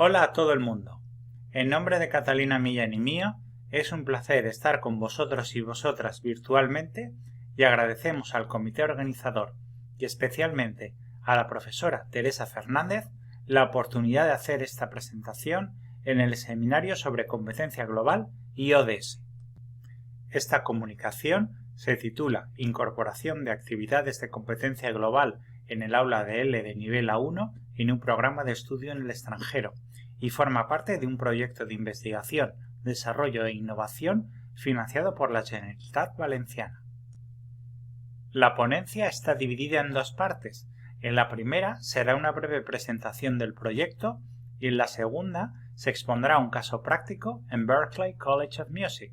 Hola a todo el mundo. En nombre de Catalina Millán y mío, es un placer estar con vosotros y vosotras virtualmente y agradecemos al comité organizador y especialmente a la profesora Teresa Fernández la oportunidad de hacer esta presentación en el seminario sobre competencia global y ODS. Esta comunicación se titula Incorporación de actividades de competencia global en el aula de L de nivel A1 en un programa de estudio en el extranjero y forma parte de un proyecto de investigación, desarrollo e innovación financiado por la Generalitat Valenciana. La ponencia está dividida en dos partes. En la primera será una breve presentación del proyecto y en la segunda se expondrá un caso práctico en Berklee College of Music.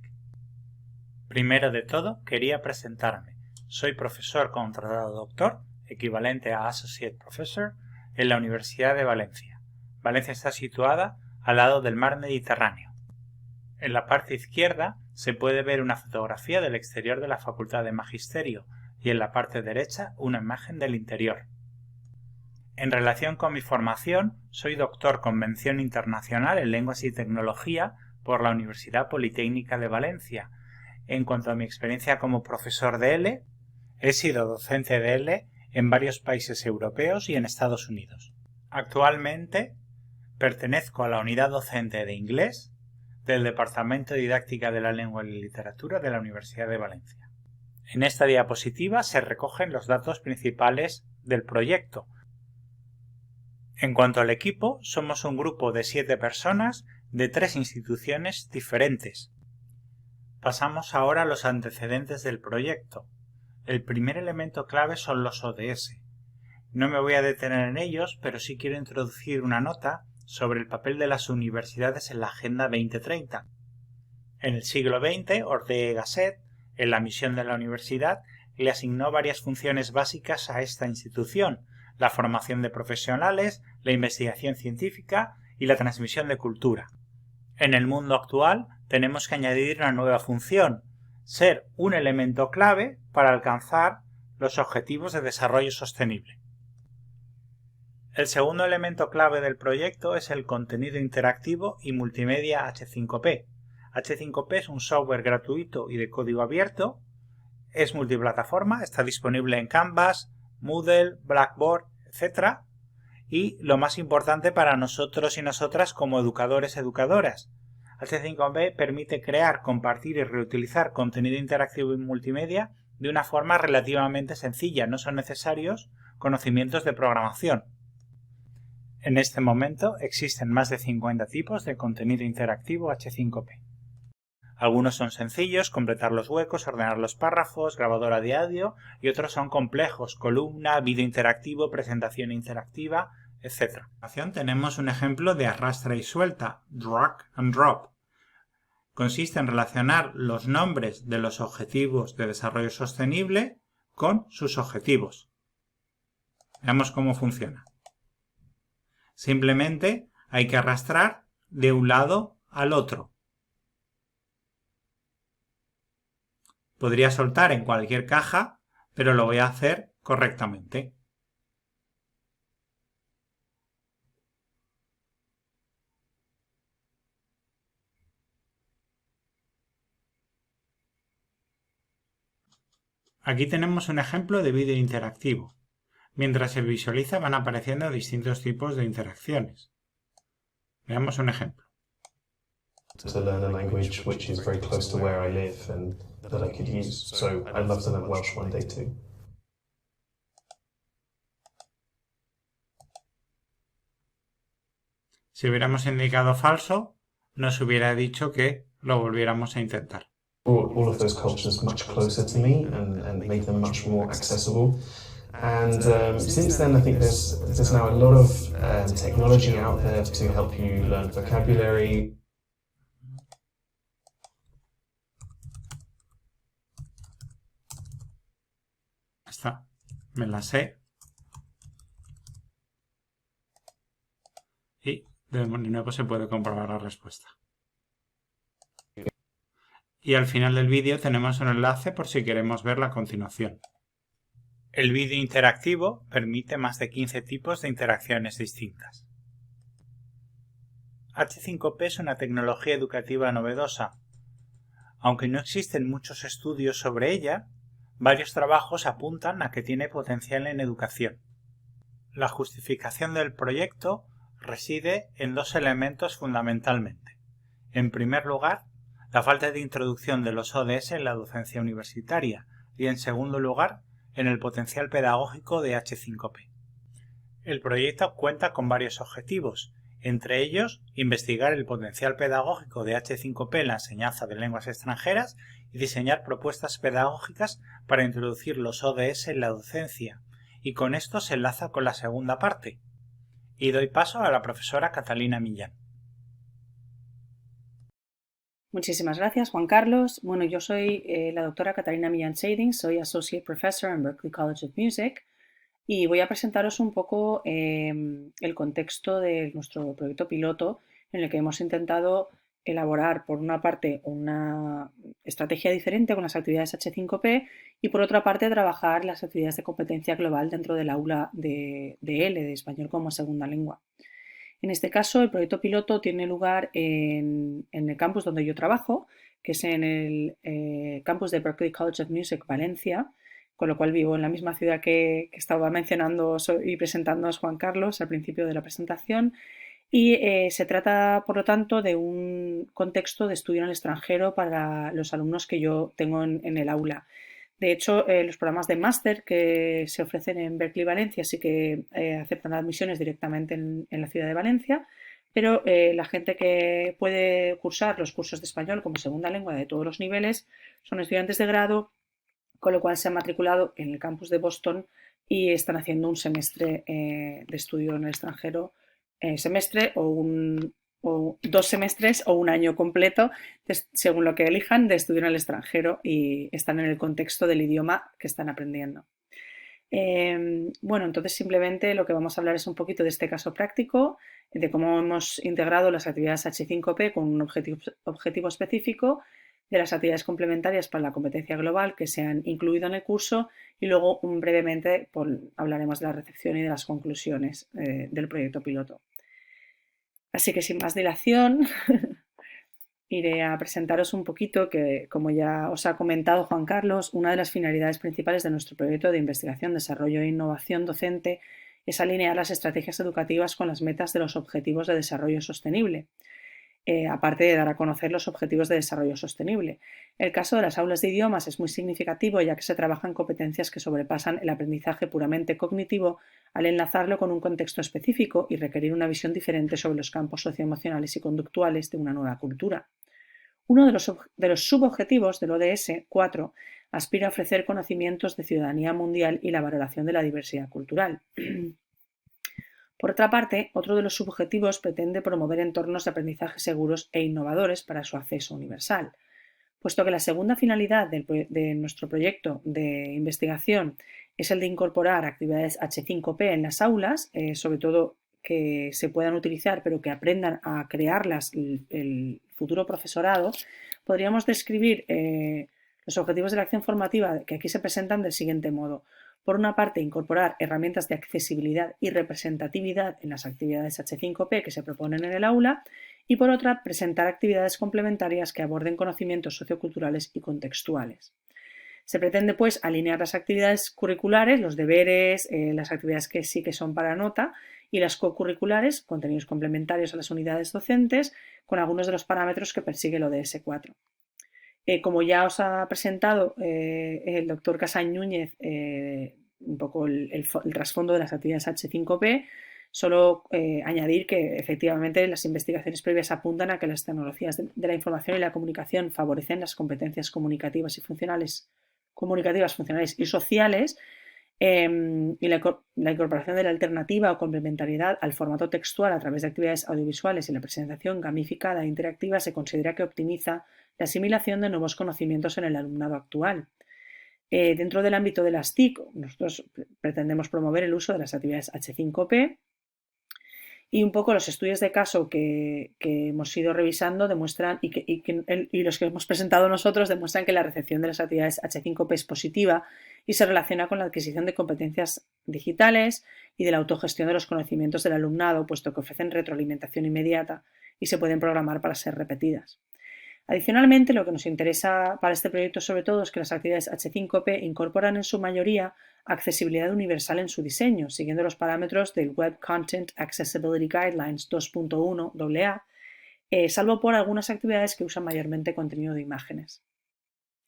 Primero de todo, quería presentarme. Soy profesor contratado doctor, equivalente a Associate Professor, en la Universidad de Valencia. Valencia está situada al lado del mar Mediterráneo. En la parte izquierda se puede ver una fotografía del exterior de la Facultad de Magisterio y en la parte derecha una imagen del interior. En relación con mi formación, soy doctor con mención internacional en Lenguas y Tecnología por la Universidad Politécnica de Valencia. En cuanto a mi experiencia como profesor de L, he sido docente de L en varios países europeos y en Estados Unidos. Actualmente pertenezco a la unidad docente de inglés del Departamento de Didáctica de la Lengua y la Literatura de la Universidad de Valencia. En esta diapositiva se recogen los datos principales del proyecto. En cuanto al equipo, somos un grupo de 7 personas de 3 instituciones diferentes. Pasamos ahora a los antecedentes del proyecto. El primer elemento clave son los ODS. No me voy a detener en ellos, pero sí quiero introducir una nota sobre el papel de las universidades en la Agenda 2030. En el siglo XX, Ortega y Gasset, en la misión de la universidad, le asignó varias funciones básicas a esta institución: la formación de profesionales, la investigación científica y la transmisión de cultura. En el mundo actual tenemos que añadir una nueva función: ser un elemento clave para alcanzar los objetivos de desarrollo sostenible. El segundo elemento clave del proyecto es el contenido interactivo y multimedia H5P. H5P es un software gratuito y de código abierto, es multiplataforma, está disponible en Canvas, Moodle, Blackboard, etc. Y lo más importante para nosotros y nosotras como educadores y educadoras, H5P permite crear, compartir y reutilizar contenido interactivo y multimedia de una forma relativamente sencilla. No son necesarios conocimientos de programación. En este momento existen más de 50 tipos de contenido interactivo H5P. Algunos son sencillos: completar los huecos, ordenar los párrafos, grabadora de audio, y otros son complejos: columna, vídeo interactivo, presentación interactiva, etc. A continuación tenemos un ejemplo de arrastra y suelta, drag and drop. Consiste en relacionar los nombres de los objetivos de desarrollo sostenible con sus objetivos. Veamos cómo funciona. Simplemente hay que arrastrar de un lado al otro. Podría soltar en cualquier caja, pero lo voy a hacer correctamente. Aquí tenemos un ejemplo de vídeo interactivo. Mientras se visualiza van apareciendo distintos tipos de interacciones. Veamos un ejemplo. To learn a language which is very close to where I live and that I could use. So I'd love to learn Welsh one day too. Si hubiéramos indicado falso, nos hubiera dicho que lo volviéramos a intentar. All of those cultures much closer to me and make them much more accessible. And since then, I think there's now a lot of technology out there to help you learn vocabulary. Está, me la sé. Y de nuevo se puede comprobar la respuesta. Y al final del vídeo tenemos un enlace por si queremos verla a continuación. El vídeo interactivo permite más de 15 tipos de interacciones distintas. H5P es una tecnología educativa novedosa. Aunque no existen muchos estudios sobre ella, varios trabajos apuntan a que tiene potencial en educación. La justificación del proyecto reside en dos elementos fundamentalmente. En primer lugar, la falta de introducción de los ODS en la docencia universitaria y, en segundo lugar, en el potencial pedagógico de H5P. El proyecto cuenta con varios objetivos, entre ellos investigar el potencial pedagógico de H5P en la enseñanza de lenguas extranjeras y diseñar propuestas pedagógicas para introducir los ODS en la docencia, y con esto se enlaza con la segunda parte. Y doy paso a la profesora Catalina Millán. Muchísimas gracias, Juan Carlos. Bueno, yo soy la doctora Catalina Millán Shading, soy Associate Professor en Berklee College of Music y voy a presentaros un poco el contexto de nuestro proyecto piloto en el que hemos intentado elaborar, por una parte, una estrategia diferente con las actividades H5P y, por otra parte, trabajar las actividades de competencia global dentro del aula de español como segunda lengua. En este caso, el proyecto piloto tiene lugar en el campus donde yo trabajo, que es en el campus de Berklee College of Music, Valencia, con lo cual vivo en la misma ciudad que estaba mencionando y presentándonos Juan Carlos al principio de la presentación. Y se trata, por lo tanto, de un contexto de estudio en el extranjero para los alumnos que yo tengo en el aula. De hecho, los programas de máster que se ofrecen en Berklee Valencia sí que aceptan admisiones directamente en la ciudad de Valencia, pero la gente que puede cursar los cursos de español como segunda lengua de todos los niveles son estudiantes de grado, con lo cual se han matriculado en el campus de Boston y están haciendo un semestre de estudio en el extranjero, semestre o 2 semestres o un año completo, según lo que elijan, de estudio en el extranjero y están en el contexto del idioma que están aprendiendo. Bueno, entonces simplemente lo que vamos a hablar es un poquito de este caso práctico, de cómo hemos integrado las actividades H5P con un objetivo específico, de las actividades complementarias para la competencia global que se han incluido en el curso y luego brevemente hablaremos de la recepción y de las conclusiones del proyecto piloto. Así que sin más dilación iré a presentaros un poquito que, como ya os ha comentado Juan Carlos, una de las finalidades principales de nuestro proyecto de investigación, desarrollo e innovación docente es alinear las estrategias educativas con las metas de los Objetivos de Desarrollo Sostenible, aparte de dar a conocer los Objetivos de Desarrollo Sostenible. El caso de las aulas de idiomas es muy significativo ya que se trabajan competencias que sobrepasan el aprendizaje puramente cognitivo al enlazarlo con un contexto específico y requerir una visión diferente sobre los campos socioemocionales y conductuales de una nueva cultura. Uno de los subobjetivos del ODS 4 aspira a ofrecer conocimientos de ciudadanía mundial y la valoración de la diversidad cultural. Por otra parte, otro de los subobjetivos pretende promover entornos de aprendizaje seguros e innovadores para su acceso universal. Puesto que la segunda finalidad de nuestro proyecto de investigación es el de incorporar actividades H5P en las aulas, sobre todo que se puedan utilizar pero que aprendan a crearlas el futuro profesorado, podríamos describir los objetivos de la acción formativa que aquí se presentan del siguiente modo. Por una parte, incorporar herramientas de accesibilidad y representatividad en las actividades H5P que se proponen en el aula y, por otra, presentar actividades complementarias que aborden conocimientos socioculturales y contextuales. Se pretende, pues, alinear las actividades curriculares, los deberes, las actividades que sí que son para nota y las co-curriculares, contenidos complementarios a las unidades docentes, con algunos de los parámetros que persigue el ODS 4. Como ya os ha presentado el doctor Casañ Núñez, un poco el trasfondo de las actividades H5P, solo añadir que efectivamente las investigaciones previas apuntan a que las tecnologías de la información y la comunicación favorecen las competencias comunicativas, funcionales y sociales y la incorporación de la alternativa o complementariedad al formato textual a través de actividades audiovisuales y la presentación gamificada e interactiva se considera que optimiza la asimilación de nuevos conocimientos en el alumnado actual. Dentro del ámbito de las TIC, nosotros pretendemos promover el uso de las actividades H5P y un poco los estudios de caso que hemos ido revisando demuestran y los que hemos presentado nosotros demuestran que la recepción de las actividades H5P es positiva y se relaciona con la adquisición de competencias digitales y de la autogestión de los conocimientos del alumnado, puesto que ofrecen retroalimentación inmediata y se pueden programar para ser repetidas. Adicionalmente, lo que nos interesa para este proyecto sobre todo es que las actividades H5P incorporan en su mayoría accesibilidad universal en su diseño, siguiendo los parámetros del Web Content Accessibility Guidelines 2.1 AA, salvo por algunas actividades que usan mayormente contenido de imágenes.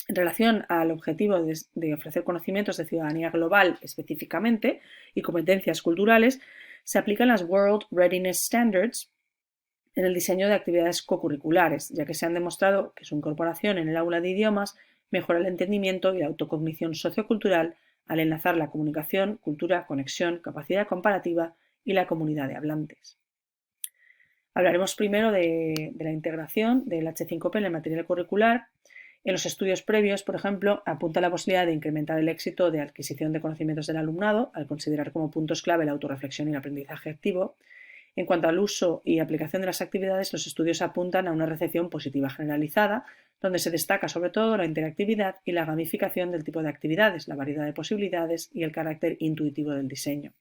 En relación al objetivo de ofrecer conocimientos de ciudadanía global específicamente y competencias culturales, se aplican las World Readiness Standards en el diseño de actividades cocurriculares, ya que se han demostrado que su incorporación en el aula de idiomas mejora el entendimiento y la autocognición sociocultural al enlazar la comunicación, cultura, conexión, capacidad comparativa y la comunidad de hablantes. Hablaremos primero de la integración del H5P en el material curricular. En los estudios previos, por ejemplo, apunta la posibilidad de incrementar el éxito de adquisición de conocimientos del alumnado al considerar como puntos clave la autorreflexión y el aprendizaje activo. En cuanto al uso y aplicación de las actividades, los estudios apuntan a una recepción positiva generalizada, donde se destaca sobre todo la interactividad y la gamificación del tipo de actividades, la variedad de posibilidades y el carácter intuitivo del diseño.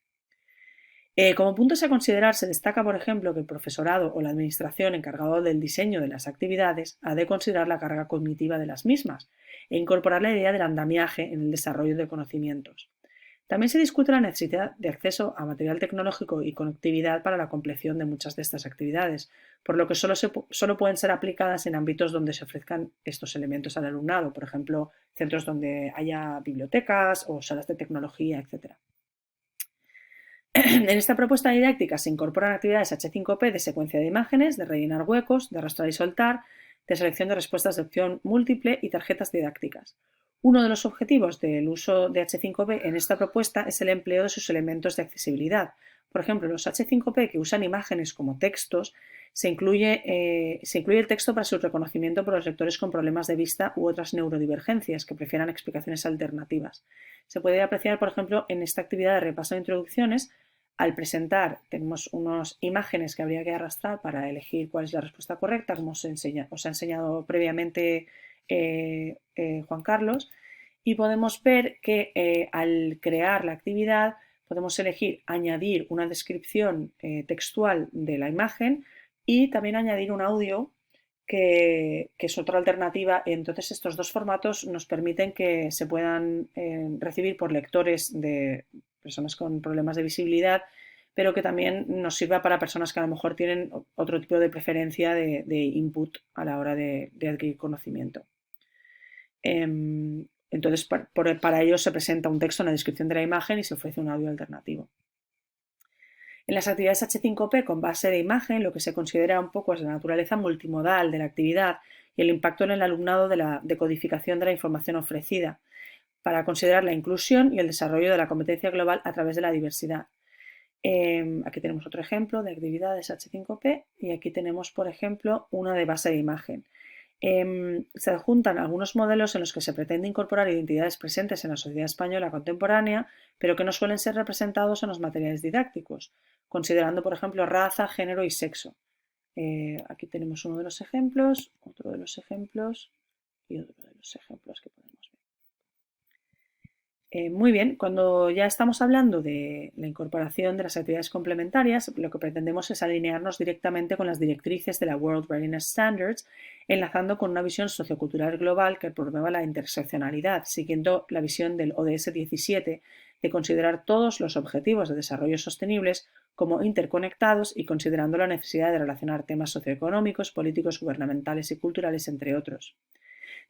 Como puntos a considerar, se destaca, por ejemplo, que el profesorado o la administración encargado del diseño de las actividades ha de considerar la carga cognitiva de las mismas e incorporar la idea del andamiaje en el desarrollo de conocimientos. También se discute la necesidad de acceso a material tecnológico y conectividad para la compleción de muchas de estas actividades, por lo que solo pueden ser aplicadas en ámbitos donde se ofrezcan estos elementos al alumnado, por ejemplo, centros donde haya bibliotecas o salas de tecnología, etc. En esta propuesta didáctica se incorporan actividades H5P de secuencia de imágenes, de rellenar huecos, de arrastrar y soltar, de selección de respuestas de opción múltiple y tarjetas didácticas. Uno de los objetivos del uso de H5P en esta propuesta es el empleo de sus elementos de accesibilidad. Por ejemplo, los H5P que usan imágenes como textos, se incluye el texto para su reconocimiento por los lectores con problemas de vista u otras neurodivergencias que prefieran explicaciones alternativas. Se puede apreciar, por ejemplo, en esta actividad de repaso de introducciones. Al presentar, tenemos unas imágenes que habría que arrastrar para elegir cuál es la respuesta correcta, como os ha enseñado previamente Juan Carlos, y podemos ver que al crear la actividad podemos elegir añadir una descripción textual de la imagen y también añadir un audio que es otra alternativa. Entonces estos dos formatos nos permiten que se puedan recibir por lectores de personas con problemas de visibilidad, pero que también nos sirva para personas que a lo mejor tienen otro tipo de preferencia de input a la hora de adquirir conocimiento. Entonces, para ello se presenta un texto en la descripción de la imagen y se ofrece un audio alternativo. En las actividades H5P con base de imagen, lo que se considera un poco es la naturaleza multimodal de la actividad y el impacto en el alumnado de la decodificación de la información ofrecida, para considerar la inclusión y el desarrollo de la competencia global a través de la diversidad. Aquí tenemos otro ejemplo de actividades H5P y aquí tenemos, por ejemplo, una de base de imagen. Se adjuntan algunos modelos en los que se pretende incorporar identidades presentes en la sociedad española contemporánea, pero que no suelen ser representados en los materiales didácticos, considerando, por ejemplo, raza, género y sexo. Aquí tenemos uno de los ejemplos, otro de los ejemplos y otro de los ejemplos que podemos ver. Muy bien, cuando ya estamos hablando de la incorporación de las actividades complementarias, lo que pretendemos es alinearnos directamente con las directrices de la World Readiness Standards, enlazando con una visión sociocultural global que promueva la interseccionalidad, siguiendo la visión del ODS 17 de considerar todos los objetivos de desarrollo sostenibles como interconectados y considerando la necesidad de relacionar temas socioeconómicos, políticos, gubernamentales y culturales, entre otros.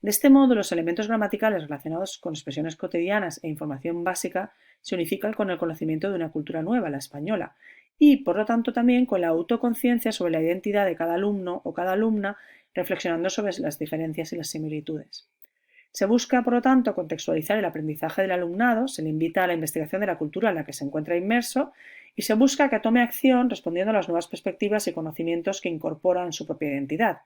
De este modo, los elementos gramaticales relacionados con expresiones cotidianas e información básica se unifican con el conocimiento de una cultura nueva, la española, y, por lo tanto, también con la autoconciencia sobre la identidad de cada alumno o cada alumna, reflexionando sobre las diferencias y las similitudes. Se busca, por lo tanto, contextualizar el aprendizaje del alumnado, se le invita a la investigación de la cultura en la que se encuentra inmerso y se busca que tome acción respondiendo a las nuevas perspectivas y conocimientos que incorporan su propia identidad.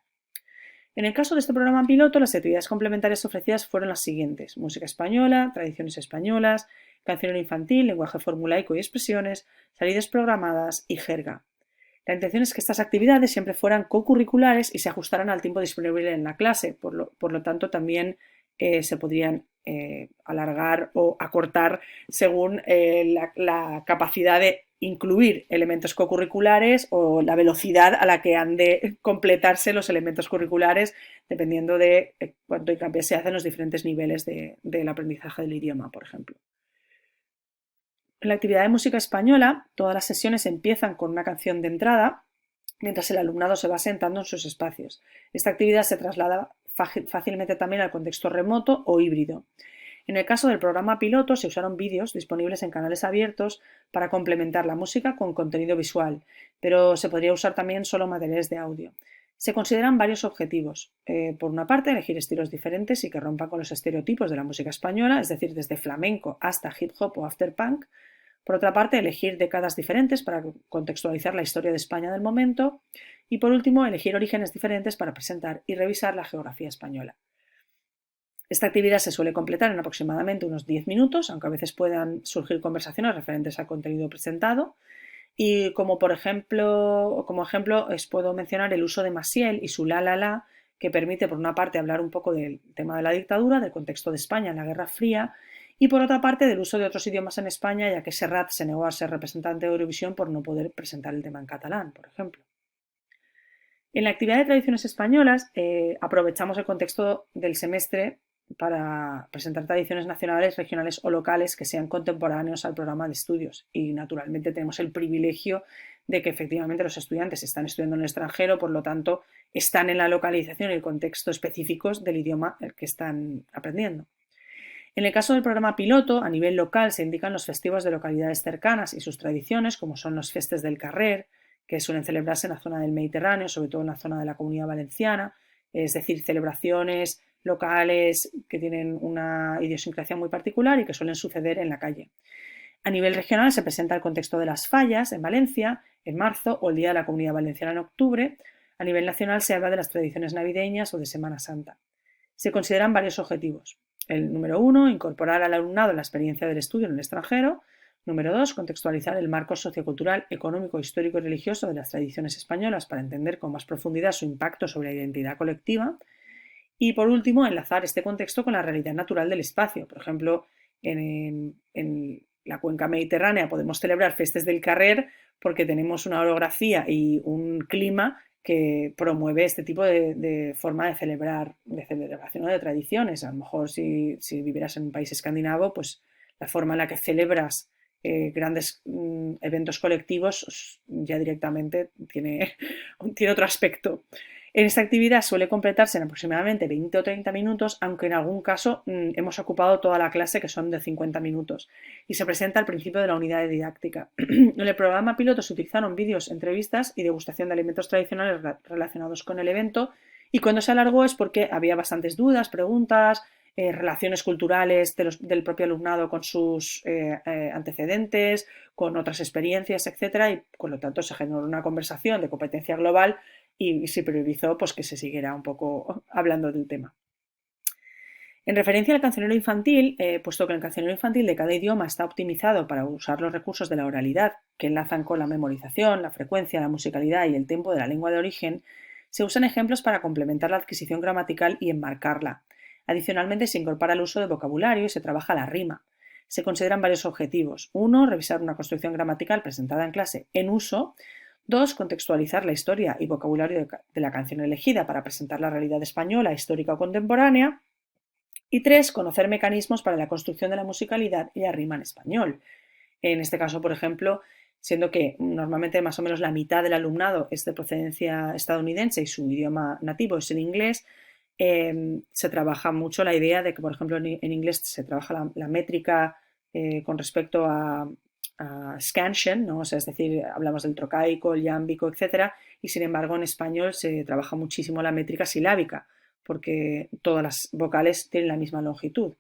En el caso de este programa piloto, las actividades complementarias ofrecidas fueron las siguientes: música española, tradiciones españolas, canción infantil, lenguaje formulaico y expresiones, salidas programadas y jerga. La intención es que estas actividades siempre fueran co-curriculares y se ajustaran al tiempo disponible en la clase, por lo tanto también se podrían alargar o acortar según la capacidad de incluir elementos cocurriculares o la velocidad a la que han de completarse los elementos curriculares dependiendo de cuánto hincapié se hace en los diferentes niveles del aprendizaje del idioma, por ejemplo. En la actividad de música española, todas las sesiones empiezan con una canción de entrada, mientras el alumnado se va sentando en sus espacios. Esta actividad se traslada fácilmente también al contexto remoto o híbrido. En el caso del programa piloto se usaron vídeos disponibles en canales abiertos para complementar la música con contenido visual, pero se podría usar también solo materiales de audio. Se consideran varios objetivos. Por una parte, elegir estilos diferentes y que rompan con los estereotipos de la música española, es decir, desde flamenco hasta hip hop o afterpunk. Por otra parte, elegir décadas diferentes para contextualizar la historia de España del momento. Y por último, elegir orígenes diferentes para presentar y revisar la geografía española. Esta actividad se suele completar en aproximadamente unos 10 minutos, aunque a veces puedan surgir conversaciones referentes al contenido presentado. Y como ejemplo os puedo mencionar el uso de Maciel y su La La La, que permite por una parte hablar un poco del tema de la dictadura, del contexto de España en la Guerra Fría, y por otra parte del uso de otros idiomas en España, ya que Serrat se negó a ser representante de Eurovisión por no poder presentar el tema en catalán, por ejemplo. En la actividad de tradiciones españolas aprovechamos el contexto del semestre para presentar tradiciones nacionales, regionales o locales que sean contemporáneos al programa de estudios. Y naturalmente tenemos el privilegio de que efectivamente los estudiantes están estudiando en el extranjero, por lo tanto están en la localización y el contexto específicos del idioma que están aprendiendo. En el caso del programa piloto, a nivel local se indican los festivos de localidades cercanas y sus tradiciones, como son los Festes del Carrer, que suelen celebrarse en la zona del Mediterráneo, sobre todo en la zona de la Comunidad Valenciana, es decir, celebraciones locales que tienen una idiosincrasia muy particular y que suelen suceder en la calle. A nivel regional se presenta el contexto de las fallas en Valencia en marzo o el Día de la Comunidad Valenciana en octubre. A nivel nacional se habla de las tradiciones navideñas o de Semana Santa. Se consideran varios objetivos. El número 1, incorporar al alumnado la experiencia del estudio en el extranjero. Número 2, contextualizar el marco sociocultural, económico, histórico y religioso de las tradiciones españolas para entender con más profundidad su impacto sobre la identidad colectiva. Y por último, enlazar este contexto con la realidad natural del espacio. Por ejemplo, en la cuenca mediterránea podemos celebrar Festes del Carrer porque tenemos una orografía y un clima que promueve este tipo de forma de celebración o de tradiciones. A lo mejor si vivieras en un país escandinavo, pues la forma en la que celebras grandes eventos colectivos ya directamente tiene otro aspecto. En esta actividad suele completarse en aproximadamente 20 o 30 minutos, aunque en algún caso hemos ocupado toda la clase, que son de 50 minutos, y se presenta al principio de la unidad de didáctica. En el programa piloto se utilizaron vídeos, entrevistas y degustación de alimentos tradicionales relacionados con el evento, y cuando se alargó es porque había bastantes dudas, preguntas, relaciones culturales del propio alumnado con sus antecedentes, con otras experiencias, etc. Y por lo tanto se generó una conversación de competencia global y se priorizó pues, que se siguiera un poco hablando del tema. En referencia al cancionero infantil, puesto que el cancionero infantil de cada idioma está optimizado para usar los recursos de la oralidad que enlazan con la memorización, la frecuencia, la musicalidad y el tempo de la lengua de origen, se usan ejemplos para complementar la adquisición gramatical y enmarcarla. Adicionalmente, se incorpora el uso de vocabulario y se trabaja la rima. Se consideran varios objetivos. 1. Revisar una construcción gramatical presentada en clase en uso. 2. Contextualizar la historia y vocabulario de la canción elegida para presentar la realidad española, histórica o contemporánea. Y 3. Conocer mecanismos para la construcción de la musicalidad y la rima en español. En este caso, por ejemplo, siendo que normalmente más o menos la mitad del alumnado es de procedencia estadounidense y su idioma nativo es el inglés, se trabaja mucho la idea de que, por ejemplo, en inglés se trabaja la métrica con respecto a scansion, ¿no? O sea, es decir, hablamos del trocaico, el iámbico, etc. Y sin embargo, en español se trabaja muchísimo la métrica silábica, porque todas las vocales tienen la misma longitud.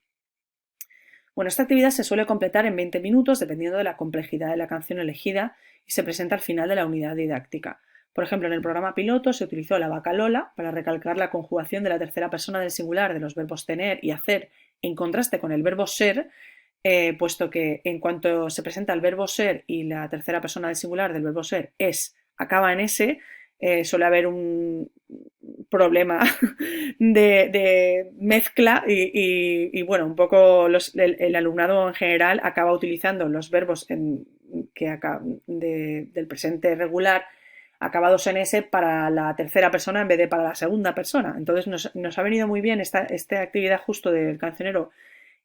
Bueno, esta actividad se suele completar en 20 minutos dependiendo de la complejidad de la canción elegida y se presenta al final de la unidad didáctica. Por ejemplo, en el programa piloto se utilizó la bacalola para recalcar la conjugación de la tercera persona del singular de los verbos tener y hacer en contraste con el verbo ser, puesto que en cuanto se presenta el verbo ser y la tercera persona del singular del verbo ser acaba en S, suele haber un problema de mezcla y bueno, un poco el alumnado en general acaba utilizando los verbos del presente regular acabados en S para la tercera persona en vez de para la segunda persona. Entonces nos ha venido muy bien esta actividad justo del cancionero.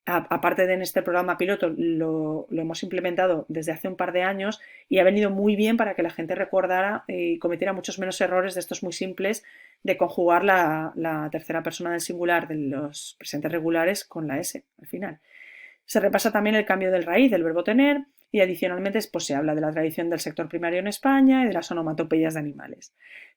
Aparte de en este programa piloto, lo hemos implementado desde hace un par de años y ha venido muy bien para que la gente recordara y cometiera muchos menos errores de estos muy simples de conjugar la tercera persona del singular de los presentes regulares con la S al final. Se repasa también el cambio del raíz del verbo tener y adicionalmente pues, se habla de la tradición del sector primario en España y de las onomatopeyas de animales.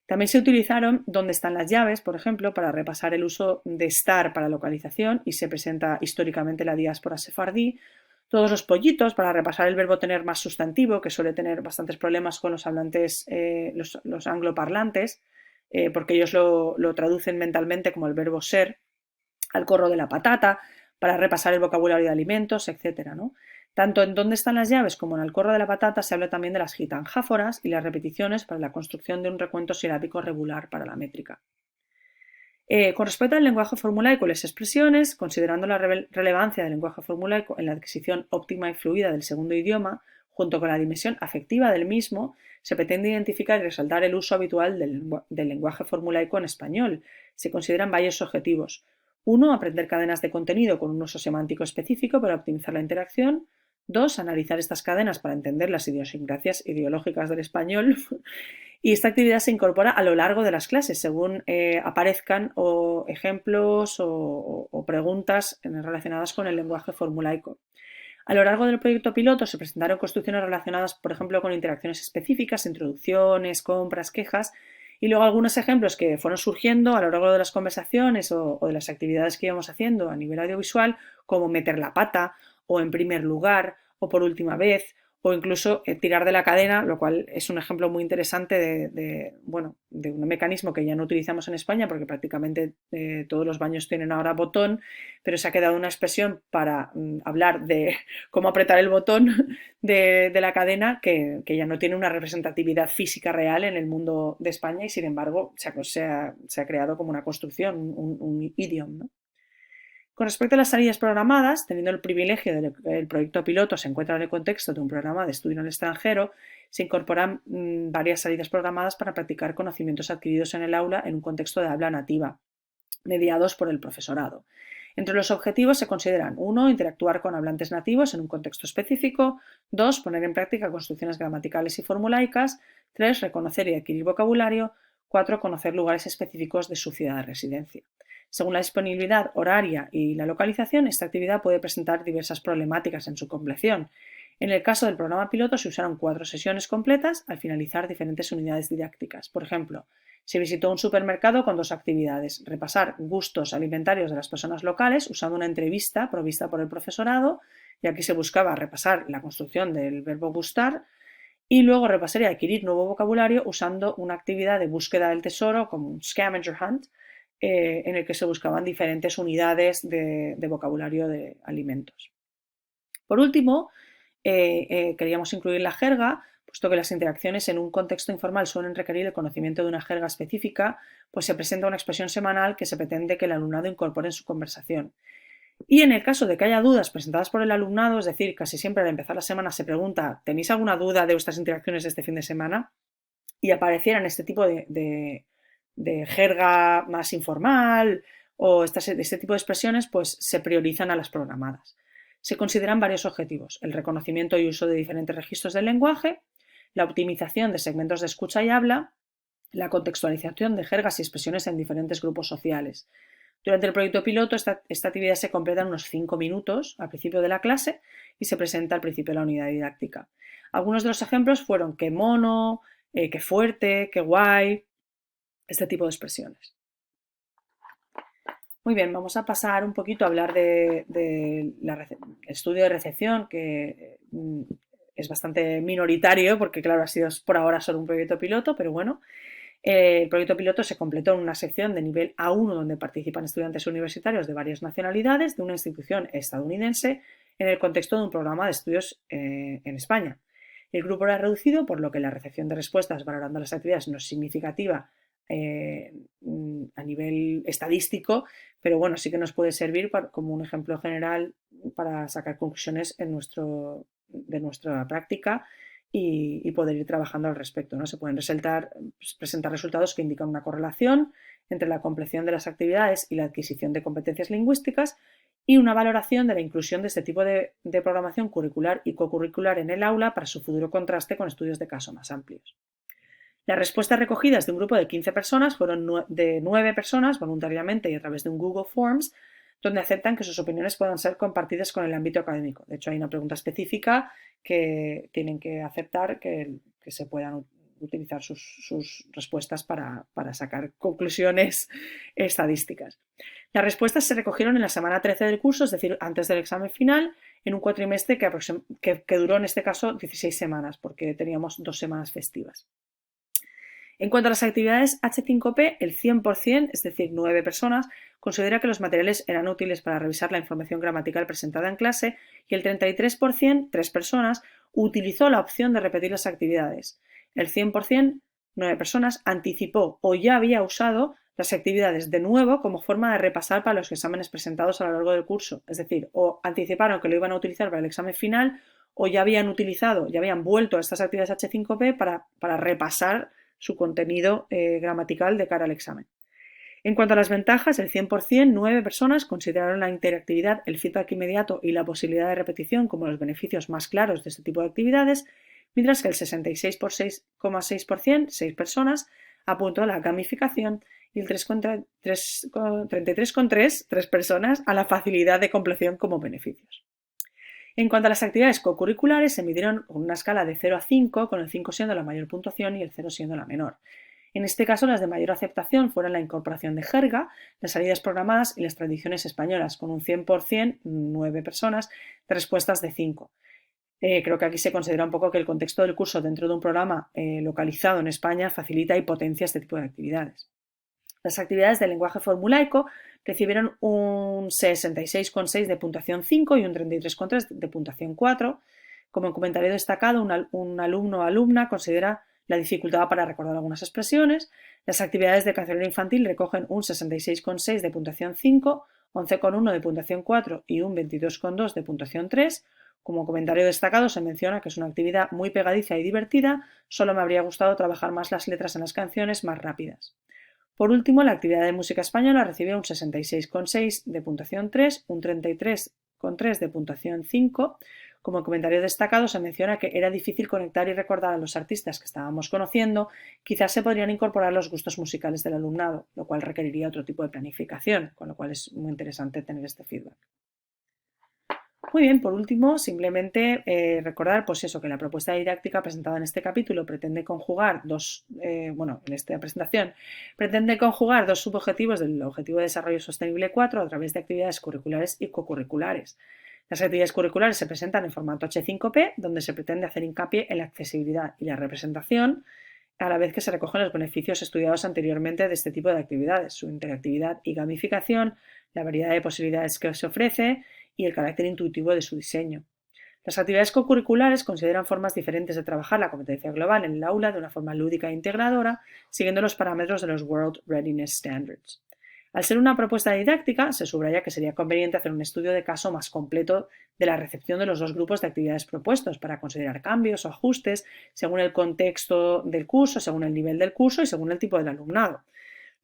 También se utilizaron dónde están las llaves, por ejemplo, para repasar el uso de estar para localización y se presenta históricamente la diáspora sefardí. Todos los pollitos para repasar el verbo tener más sustantivo, que suele tener bastantes problemas con los hablantes, los angloparlantes, porque ellos lo traducen mentalmente como el verbo ser, al corro de la patata, para repasar el vocabulario de alimentos, etc., ¿no? Tanto en dónde están las llaves como en el corro de la patata se habla también de las gitanjáforas y las repeticiones para la construcción de un recuento silábico regular para la métrica. Con respecto al lenguaje formulaico y las expresiones, considerando la relevancia del lenguaje formulaico en la adquisición óptima y fluida del segundo idioma, junto con la dimensión afectiva del mismo, se pretende identificar y resaltar el uso habitual del lenguaje formulaico en español. Se consideran varios objetivos. 1. Aprender cadenas de contenido con un uso semántico específico para optimizar la interacción. 2. Analizar estas cadenas para entender las idiosincrasias ideológicas del español. Y esta actividad se incorpora a lo largo de las clases, según aparezcan ejemplos o preguntas relacionadas con el lenguaje formulaico. A lo largo del proyecto piloto se presentaron construcciones relacionadas, por ejemplo, con interacciones específicas, introducciones, compras, quejas, y luego algunos ejemplos que fueron surgiendo a lo largo de las conversaciones o de las actividades que íbamos haciendo a nivel audiovisual, como meter la pata, o en primer lugar, o por última vez, o incluso tirar de la cadena, lo cual es un ejemplo muy interesante de un mecanismo que ya no utilizamos en España porque prácticamente todos los baños tienen ahora botón, pero se ha quedado una expresión para hablar de cómo apretar el botón de la cadena que ya no tiene una representatividad física real en el mundo de España y sin embargo se ha creado como una construcción, un idioma, ¿no? Con respecto a las salidas programadas, teniendo el privilegio de que el proyecto piloto se encuentra en el contexto de un programa de estudio en el extranjero, se incorporan varias salidas programadas para practicar conocimientos adquiridos en el aula en un contexto de habla nativa, mediados por el profesorado. Entre los objetivos se consideran 1. Interactuar con hablantes nativos en un contexto específico. 2. Poner en práctica construcciones gramaticales y formulaicas. 3. Reconocer y adquirir vocabulario. 4. Conocer lugares específicos de su ciudad de residencia. Según la disponibilidad horaria y la localización, esta actividad puede presentar diversas problemáticas en su compleción. En el caso del programa piloto se usaron 4 sesiones completas al finalizar diferentes unidades didácticas. Por ejemplo, se visitó un supermercado con 2 actividades: repasar gustos alimentarios de las personas locales usando una entrevista provista por el profesorado, y aquí se buscaba repasar la construcción del verbo gustar, y luego repasar y adquirir nuevo vocabulario usando una actividad de búsqueda del tesoro como un scavenger hunt, en el que se buscaban diferentes unidades de vocabulario de alimentos. Por último, queríamos incluir la jerga, puesto que las interacciones en un contexto informal suelen requerir el conocimiento de una jerga específica, pues se presenta una expresión semanal que se pretende que el alumnado incorpore en su conversación. Y en el caso de que haya dudas presentadas por el alumnado, es decir, casi siempre al empezar la semana se pregunta: ¿tenéis alguna duda de vuestras interacciones de este fin de semana? Y aparecieran este tipo de jerga más informal o este tipo de expresiones, pues se priorizan a las programadas. Se consideran varios objetivos: el reconocimiento y uso de diferentes registros del lenguaje, la optimización de segmentos de escucha y habla, la contextualización de jergas y expresiones en diferentes grupos sociales. Durante el proyecto piloto, esta actividad se completa en unos 5 minutos al principio de la clase y se presenta al principio de la unidad didáctica. Algunos de los ejemplos fueron qué mono, qué fuerte, qué guay, este tipo de expresiones. Muy bien, vamos a pasar un poquito a hablar del estudio de recepción, que es bastante minoritario porque, claro, ha sido por ahora solo un proyecto piloto, pero bueno. El proyecto piloto se completó en una sección de nivel A1 donde participan estudiantes universitarios de varias nacionalidades de una institución estadounidense en el contexto de un programa de estudios en España. El grupo era reducido, por lo que la recepción de respuestas valorando las actividades no es significativa a nivel estadístico, pero bueno, sí que nos puede servir como un ejemplo general para sacar conclusiones en nuestro de nuestra práctica y poder ir trabajando al respecto, ¿no? Se pueden presentar resultados que indican una correlación entre la compleción de las actividades y la adquisición de competencias lingüísticas y una valoración de la inclusión de este tipo de programación curricular y cocurricular en el aula para su futuro contraste con estudios de caso más amplios. Las respuestas recogidas de un grupo de 15 personas fueron de 9 personas voluntariamente y a través de un Google Forms, donde aceptan que sus opiniones puedan ser compartidas con el ámbito académico. De hecho, hay una pregunta específica que tienen que aceptar que se puedan utilizar sus respuestas para sacar conclusiones estadísticas. Las respuestas se recogieron en la semana 13 del curso, es decir, antes del examen final, en un cuatrimestre que duró en este caso 16 semanas, porque teníamos 2 semanas festivas. En cuanto a las actividades H5P, el 100%, es decir, 9 personas, considera que los materiales eran útiles para revisar la información gramatical presentada en clase y el 33%, 3 personas, utilizó la opción de repetir las actividades. El 100%, 9 personas, anticipó o ya había usado las actividades de nuevo como forma de repasar para los exámenes presentados a lo largo del curso. Es decir, o anticiparon que lo iban a utilizar para el examen final o ya habían vuelto a estas actividades H5P para repasar su contenido gramatical de cara al examen. En cuanto a las ventajas, el 100%, 9 personas consideraron la interactividad, el feedback inmediato y la posibilidad de repetición como los beneficios más claros de este tipo de actividades, mientras que el 66,6%, 6 personas, apuntó a la gamificación y el 33,3%, 3 personas, a la facilidad de compleción como beneficios. En cuanto a las actividades cocurriculares, se midieron con una escala de 0 a 5, con el 5 siendo la mayor puntuación y el 0 siendo la menor. En este caso, las de mayor aceptación fueron la incorporación de jerga, las salidas programadas y las tradiciones españolas, con un 100%, 9 personas, de respuestas de 5. Creo que aquí se considera un poco que el contexto del curso dentro de un programa localizado en España facilita y potencia este tipo de actividades. Las actividades de lenguaje formulaico recibieron un 66,6 de puntuación 5 y un 33,3 de puntuación 4. Como comentario destacado, un alumno o alumna considera la dificultad para recordar algunas expresiones. Las actividades de cancionero infantil recogen un 66,6 de puntuación 5, 11,1 de puntuación 4 y un 22,2 de puntuación 3. Como comentario destacado se menciona que es una actividad muy pegadiza y divertida, solo me habría gustado trabajar más las letras en las canciones más rápidas. Por último, la actividad de música española recibió un 66,6 de puntuación 3, un 33,3 de puntuación 5. Como comentario destacado se menciona que era difícil conectar y recordar a los artistas que estábamos conociendo, quizás se podrían incorporar los gustos musicales del alumnado, lo cual requeriría otro tipo de planificación, con lo cual es muy interesante tener este feedback. Muy bien, por último, simplemente recordar que la propuesta didáctica presentada en este capítulo pretende conjugar en esta presentación, pretende conjugar dos subobjetivos del Objetivo de Desarrollo Sostenible 4 a través de actividades curriculares y cocurriculares. Las actividades curriculares se presentan en formato H5P, donde se pretende hacer hincapié en la accesibilidad y la representación, a la vez que se recogen los beneficios estudiados anteriormente de este tipo de actividades, su interactividad y gamificación, la variedad de posibilidades que se ofrece y el carácter intuitivo de su diseño. Las actividades cocurriculares consideran formas diferentes de trabajar la competencia global en el aula de una forma lúdica e integradora, siguiendo los parámetros de los World Readiness Standards. Al ser una propuesta didáctica, se subraya que sería conveniente hacer un estudio de caso más completo de la recepción de los dos grupos de actividades propuestos para considerar cambios o ajustes según el contexto del curso, según el nivel del curso y según el tipo del alumnado.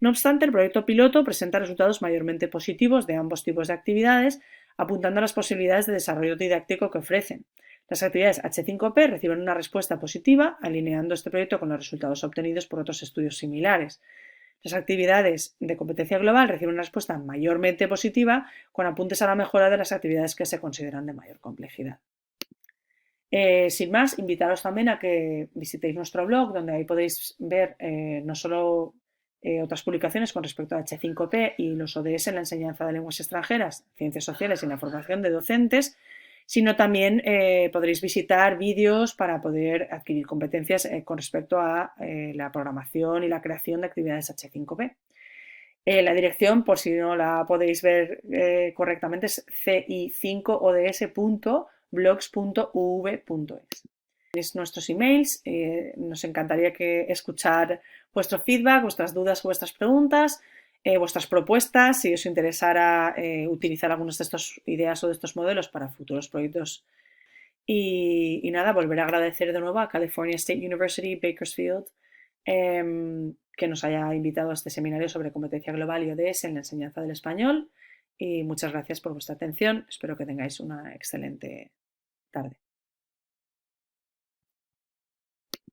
No obstante, el proyecto piloto presenta resultados mayormente positivos de ambos tipos de actividades, apuntando a las posibilidades de desarrollo didáctico que ofrecen. Las actividades H5P reciben una respuesta positiva, alineando este proyecto con los resultados obtenidos por otros estudios similares. Las actividades de competencia global reciben una respuesta mayormente positiva, con apuntes a la mejora de las actividades que se consideran de mayor complejidad. Sin más, invitaros también a que visitéis nuestro blog, donde ahí podéis ver no solo otras publicaciones con respecto a H5P y los ODS en la enseñanza de lenguas extranjeras, ciencias sociales y la formación de docentes, sino también podréis visitar vídeos para poder adquirir competencias con respecto a la programación y la creación de actividades H5P. La dirección, por si no la podéis ver correctamente, es ci5ods.blogs.uv.es. Tenéis nuestros emails, nos encantaría escuchar vuestro feedback, vuestras dudas, vuestras preguntas, vuestras propuestas, si os interesara utilizar algunas de estas ideas o de estos modelos para futuros proyectos Y nada, volver a agradecer de nuevo a California State University, Bakersfield, que nos haya invitado a este seminario sobre competencia global y ODS en la enseñanza del español. Y muchas gracias por vuestra atención. Espero que tengáis una excelente tarde.